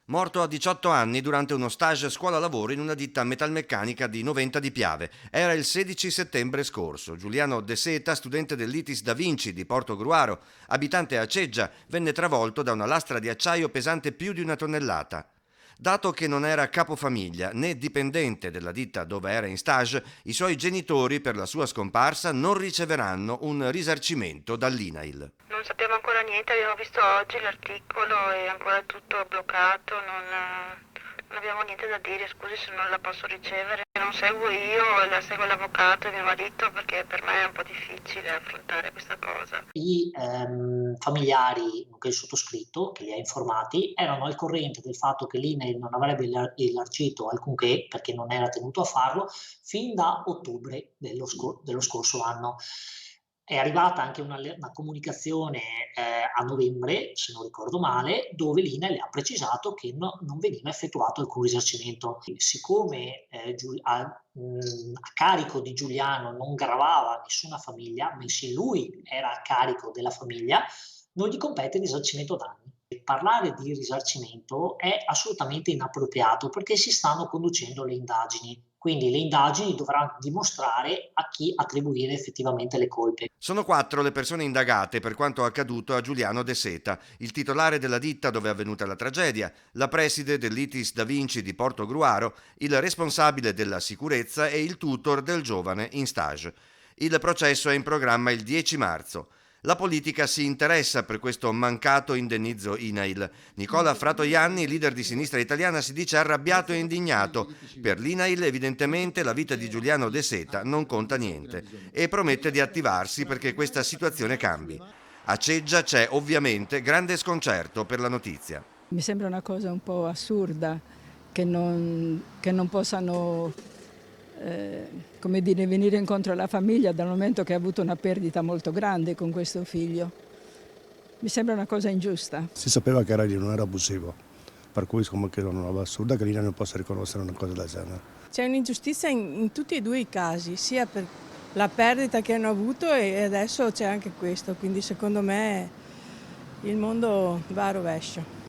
Morto a 18 anni durante uno stage scuola-lavoro in una ditta metalmeccanica di Noventa di Piave. Era il 16 settembre scorso. Giuliano De Seta, studente dell'ITIS Da Vinci di Portogruaro, abitante a Ceggia, venne travolto da una lastra di acciaio pesante più di 1 tonnellata. Dato che non era capofamiglia né dipendente della ditta dove era in stage, i suoi genitori per la sua scomparsa non riceveranno un risarcimento dall'INAIL. Non sappiamo ancora niente, abbiamo visto oggi l'articolo e ancora tutto bloccato, non abbiamo niente da dire, scusi se non la posso ricevere. Non seguo io, la segue l'avvocato e mio marito perché per me è un po' difficile affrontare questa cosa. I familiari, nonché il sottoscritto, che li ha informati, erano al corrente del fatto che l'INAIL non avrebbe elargito alcunché, perché non era tenuto a farlo, fin da ottobre dello scorso anno. È arrivata anche una comunicazione a novembre, se non ricordo male, dove l'INAIL ha precisato che non veniva effettuato alcun risarcimento. Siccome a carico di Giuliano non gravava nessuna famiglia, bensì lui era a carico della famiglia, non gli compete il risarcimento danni. Parlare di risarcimento è assolutamente inappropriato perché si stanno conducendo le indagini. Quindi le indagini dovranno dimostrare a chi attribuire effettivamente le colpe. Sono 4 le persone indagate per quanto accaduto a Giuliano De Seta, il titolare della ditta dove è avvenuta la tragedia, la preside dell'ITIS Da Vinci di Portogruaro, il responsabile della sicurezza e il tutor del giovane in stage. Il processo è in programma il 10 marzo. La politica si interessa per questo mancato indennizzo INAIL. Nicola Fratoianni, leader di Sinistra Italiana, si dice arrabbiato e indignato. Per l'INAIL evidentemente la vita di Giuliano De Seta non conta niente e promette di attivarsi perché questa situazione cambi. A Ceggia c'è ovviamente grande sconcerto per la notizia. Mi sembra una cosa un po' assurda che non possano come dire, venire incontro alla famiglia dal momento che ha avuto una perdita molto grande con questo figlio. Mi sembra una cosa ingiusta. Si sapeva che Raggi non era abusivo, per cui come che non era assurda che l'INAIL non possa riconoscere una cosa del genere. C'è un'ingiustizia in tutti e due i casi, sia per la perdita che hanno avuto e adesso c'è anche questo, quindi secondo me il mondo va a rovescio.